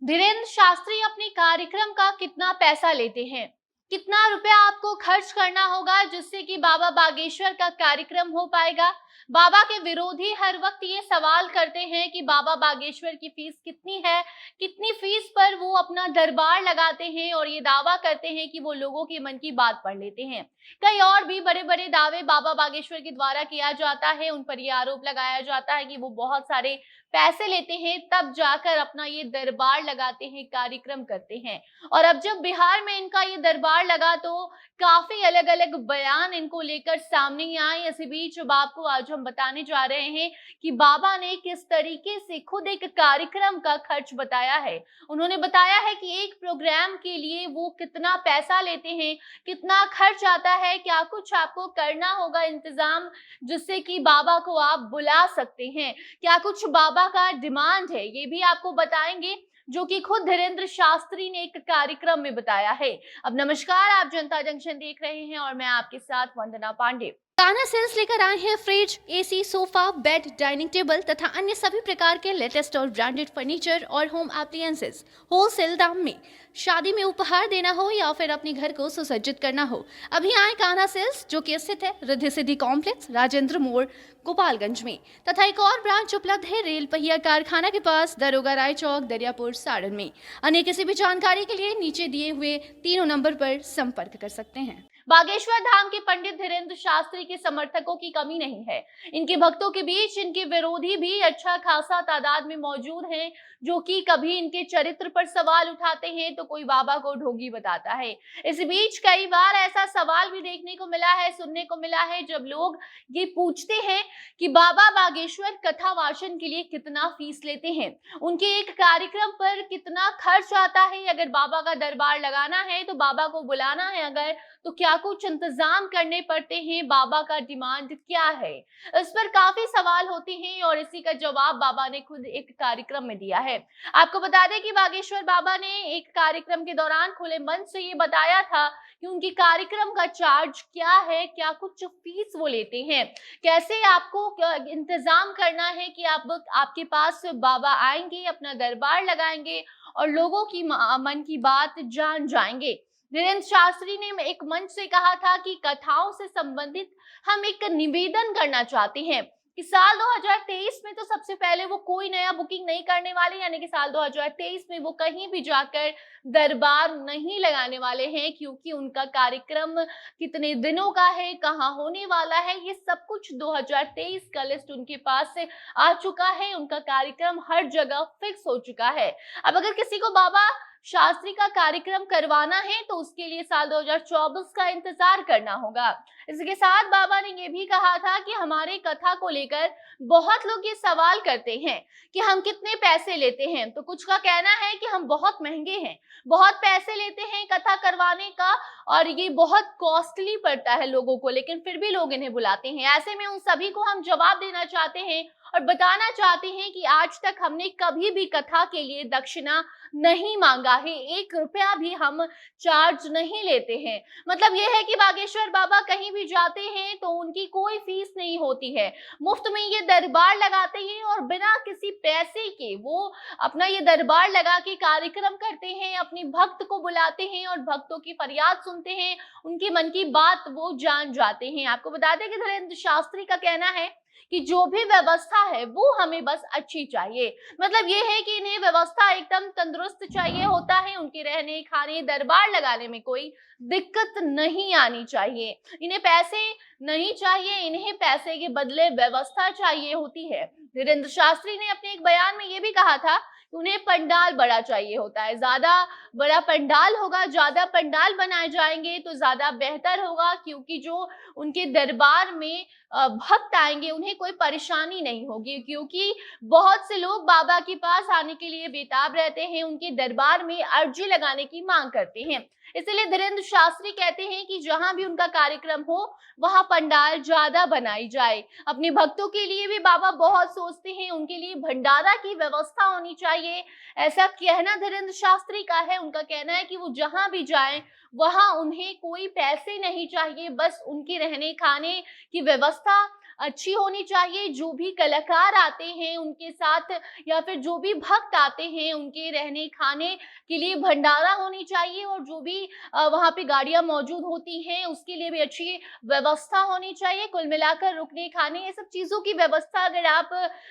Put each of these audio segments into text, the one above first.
धीरेन्द्र शास्त्री अपने कार्यक्रम का कितना पैसा लेते हैं? कितना रुपया आपको खर्च करना होगा जिससे कि बाबा बागेश्वर का कार्यक्रम हो पाएगा? बाबा के विरोधी हर वक्त ये सवाल करते हैं कि बाबा बागेश्वर की फीस कितनी है, कितनी फीस पर वो अपना दरबार लगाते हैं और ये दावा करते हैं कि वो लोगों के मन की बात पढ़ लेते हैं। कई और भी बड़े बड़े दावे बाबा बागेश्वर के द्वारा किया जाता है, उन पर यह आरोप लगाया जाता है कि वो बहुत सारे पैसे लेते हैं, तब जाकर अपना ये दरबार लगाते हैं, कार्यक्रम करते हैं। और अब जब बिहार में इनका ये दरबार लगा तो काफी अलग अलग बयान इनको लेकर सामने आए। इसी बीच अब आपको आज हम बताने जा रहे हैं कि बाबा ने किस तरीके से खुद एक कार्यक्रम का खर्च बताया है। उन्होंने बताया है कि एक प्रोग्राम के लिए वो कितना पैसा लेते हैं, कितना खर्च आता है, क्या कुछ आपको करना होगा इंतजाम जिससे कि बाबा को आप बुला सकते हैं, क्या कुछ बाबा का डिमांड है, ये भी आपको बताएंगे, जो कि खुद धीरेन्द्र शास्त्री ने एक कार्यक्रम में बताया है। अब नमस्कार, आप जनता जंक्शन देख रहे हैं और मैं आपके साथ वंदना पांडे। कान्हा सेल्स लेकर आए हैं fridge, AC, sofa, bed, dining table तथा अन्य सभी प्रकार के लेटेस्ट और ब्रांडेड फर्नीचर और होम एप्लियंसेस होलसेल दाम में। शादी में उपहार देना हो या फिर अपने घर को सुसज्जित करना हो, अभी आए कान्हा सेल्स, जो कि स्थित है रिद्धि सिद्धि कॉम्प्लेक्स, राजेंद्र मोड़, गोपालगंज में। तथा एक और ब्रांच उपलब्ध है रेल पहिया कारखाना के पास, दरोगा राय चौक, दरियापुर, सारण में। अन्य किसी भी जानकारी के लिए नीचे दिए हुए तीनों नंबर पर संपर्क कर सकते हैं। बागेश्वर धाम के पंडित धीरेन्द्र शास्त्री के समर्थकों की कमी नहीं है। इनके भक्तों के बीच इनके विरोधी भी अच्छा खासा तादाद में मौजूद हैं, जो कि कभी इनके चरित्र पर सवाल उठाते हैं तो कोई बाबा को ढोंगी बताता है। इस बीच कई बार ऐसा सवाल भी देखने को मिला है, सुनने को मिला है, जब लोग ये पूछते हैं कि बाबा बागेश्वर कथा वाचन के लिए कितना फीस लेते हैं, उनके एक कार्यक्रम पर कितना खर्च आता है, अगर बाबा का दरबार लगाना है तो बाबा को बुलाना है अगर, तो क्या कुछ इंतजाम करने पड़ते हैं, बाबा का डिमांड क्या है। इस पर काफी सवाल होते हैं और इसी का जवाब बाबा ने खुद एक कार्यक्रम में दिया है। आपको बता दें कि बागेश्वर बाबा ने एक कार्यक्रम के दौरान खुले मन से ये बताया था कि उनके कार्यक्रम का चार्ज क्या है, क्या कुछ फीस वो लेते हैं, कैसे आपको इंतजाम करना है कि आपके पास बाबा आएंगे, अपना दरबार लगाएंगे और लोगों की मन की बात जान जाएंगे। धीरेन्द्र शास्त्री ने एक मंच से कहा था कि कथाओं से संबंधित हम एक निवेदन करना चाहते हैं कि साल 2023 में तो सबसे पहले वो कोई नया बुकिंग नहीं करने वाले, यानी कि साल 2023 में वो कहीं भी जाकर दरबार नहीं लगाने वाले हैं, क्योंकि उनका कार्यक्रम कितने दिनों का है, कहाँ होने वाला है, ये सब कुछ 2023 का लिस्ट उनके पास से आ चुका है। उनका कार्यक्रम हर जगह फिक्स हो चुका है। अब अगर किसी को बाबा शास्त्री का कार्यक्रम करवाना है तो उसके लिए साल 2024 का इंतजार करना होगा। इसके साथ बाबा ने ये भी कहा था कि हमारे कथा को लेकर बहुत लोग ये सवाल करते हैं कि हम कितने पैसे लेते हैं, तो कुछ का कहना है कि हम बहुत महंगे हैं, बहुत पैसे लेते हैं कथा करवाने का और ये बहुत कॉस्टली पड़ता है लोगों को, लेकिन फिर भी लोग इन्हें बुलाते हैं। ऐसे में उन सभी को हम जवाब देना चाहते हैं और बताना चाहते हैं कि आज तक हमने कभी भी कथा के लिए दक्षिणा नहीं मांगा है, 1 रुपया भी हम चार्ज नहीं लेते हैं। मतलब यह है कि बागेश्वर बाबा कहीं भी जाते हैं तो उनकी कोई फीस नहीं होती है, मुफ्त में ये दरबार लगाते हैं और बिना किसी पैसे के वो अपना ये दरबार लगा के कार्यक्रम करते हैं, अपने भक्त को बुलाते हैं और भक्तों की फरियाद सुनते हैं, उनके मन की बात वो जान जाते हैं। आपको बता दें कि धीरेन्द्र शास्त्री का कहना है कि जो भी व्यवस्था है वो हमें बस अच्छी चाहिए। मतलब ये है कि इन्हें व्यवस्था एकदम तंदुरुस्त चाहिए होता है, उनके रहने खाने दरबार लगाने में कोई दिक्कत नहीं आनी चाहिए। इन्हें पैसे नहीं चाहिए, इन्हें पैसे के बदले व्यवस्था चाहिए होती है। धीरेन्द्र शास्त्री ने अपने एक बयान में ये भी कहा था कि उन्हें पंडाल बड़ा चाहिए होता है, ज्यादा बड़ा पंडाल होगा, ज्यादा पंडाल बनाए जाएंगे तो ज्यादा बेहतर होगा, क्योंकि जो उनके दरबार में भक्त आएंगे उन्हें कोई परेशानी नहीं होगी, क्योंकि बहुत से लोग बाबा के पास आने के लिए बेताब रहते हैं, उनके दरबार में अर्जी लगाने की मांग करते हैं। इसलिए धीरेन्द्र शास्त्री कहते हैं कि जहां भी उनका कार्यक्रम हो वहां पंडाल ज्यादा बनाई जाए। अपने भक्तों के लिए भी बाबा बहुत सोचते हैं, उनके लिए भंडारा की व्यवस्था होनी चाहिए, ऐसा कहना धीरेन्द्र शास्त्री का है। उनका कहना है कि वो जहां भी जाएं वहां उन्हें कोई पैसे नहीं चाहिए, बस उनके रहने खाने की व्यवस्था अच्छी होनी चाहिए। जो भी कलाकार आते हैं उनके साथ या फिर जो भी भक्त आते हैं उनके रहने खाने के लिए भंडारा होनी चाहिए, और जो भी वहाँ पे गाड़ियाँ मौजूद होती हैं उसके लिए भी अच्छी व्यवस्था होनी चाहिए। कुल मिलाकर रुकने खाने ये सब चीज़ों की व्यवस्था अगर आप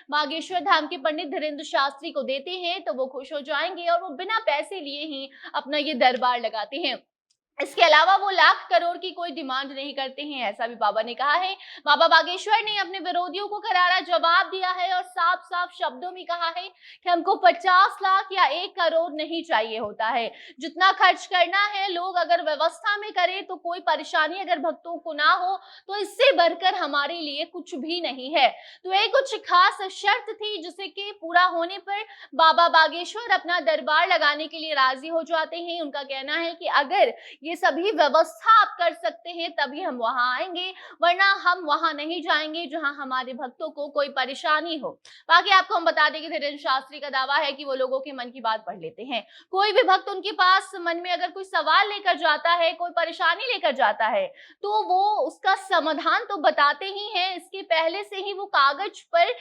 बागेश्वर धाम के पंडित धीरेंद्र शास्त्री को देते हैं तो वो खुश हो जाएँगे, और वो बिना पैसे लिए ही अपना ये दरबार लगाते हैं। इसके अलावा वो लाख करोड़ की कोई डिमांड नहीं करते हैं, ऐसा भी बाबा ने कहा है। बाबा बागेश्वर ने अपने विरोधियों को करारा जवाब दिया है और साफ-साफ शब्दों में कहा है कि हमको 50 लाख या 1 करोड़ नहीं चाहिए होता है। जितना खर्च करना है लोग अगर व्यवस्था में करें तो कोई परेशानी अगर भक्तों को ना हो तो इससे बढ़कर हमारे लिए कुछ भी नहीं है। तो ये कुछ खास शर्त थी जिसे कि पूरा होने पर बाबा बागेश्वर अपना दरबार लगाने के लिए राजी हो जाते हैं। उनका कहना है कि अगर ये सभी व्यवस्था आप कर सकते हैं तभी हम वहां आएंगे, वरना हम वहां नहीं जाएंगे जहां हमारे भक्तों को कोई परेशानी हो। बाकी आपको हम बता दें कि धीरेंद्र शास्त्री का दावा है कि वो लोगों के मन की बात पढ़ लेते हैं। कोई भी भक्त उनके पास मन में अगर कोई सवाल लेकर जाता है, कोई परेशानी लेकर जाता है, तो वो उसका समाधान तो बताते ही हैं, इसके पहले से ही वो कागज पर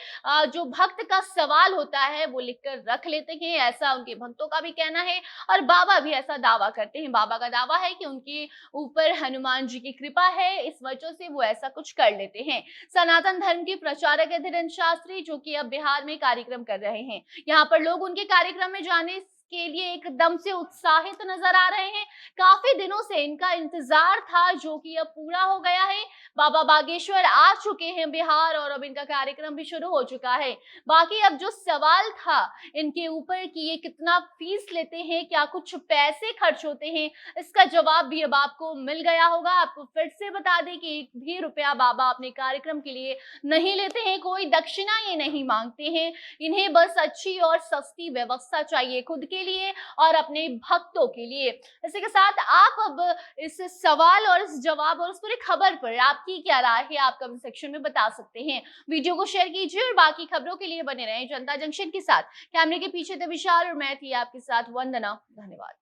जो भक्त का सवाल होता है वो लिखकर रख लेते हैं। ऐसा उनके भक्तों का भी कहना है और बाबा भी ऐसा दावा करते हैं। बाबा का दावा है कि उनके ऊपर हनुमान जी की कृपा है, इस वजह से वो ऐसा कुछ कर लेते हैं। सनातन धर्म के प्रचारक है धीरेंद्र शास्त्री, जो कि अब बिहार में कार्यक्रम कर रहे हैं। यहाँ पर लोग उनके कार्यक्रम में जाने के लिए एकदम से उत्साहित नजर आ रहे हैं। काफी दिनों से इनका इंतजार था, जो कि अब पूरा हो गया है। बाबा बागेश्वर आ चुके हैं बिहार और अब इनका कार्यक्रम भी शुरू हो चुका है। बाकी अब जो सवाल था इनके ऊपर कि ये कितना फीस लेते हैं, क्या कुछ पैसे खर्च होते हैं, इसका जवाब भी अब आपको मिल गया होगा। आपको फिर से बता दें कि 1 भी रुपया बाबा अपने कार्यक्रम के लिए नहीं लेते हैं, कोई दक्षिणा ये नहीं मांगते हैं। इन्हें बस अच्छी और सस्ती व्यवस्था चाहिए खुद के लिए और अपने भक्तों के लिए। इसी के साथ आप अब इस सवाल और इस जवाब और इस पूरी खबर पर आपकी क्या राय है, आप कमेंट सेक्शन में बता सकते हैं। वीडियो को शेयर कीजिए और बाकी खबरों के लिए बने रहें जनता जंक्शन के साथ। कैमरे के पीछे थे विशाल और मैं थी आपके साथ वंदना। धन्यवाद।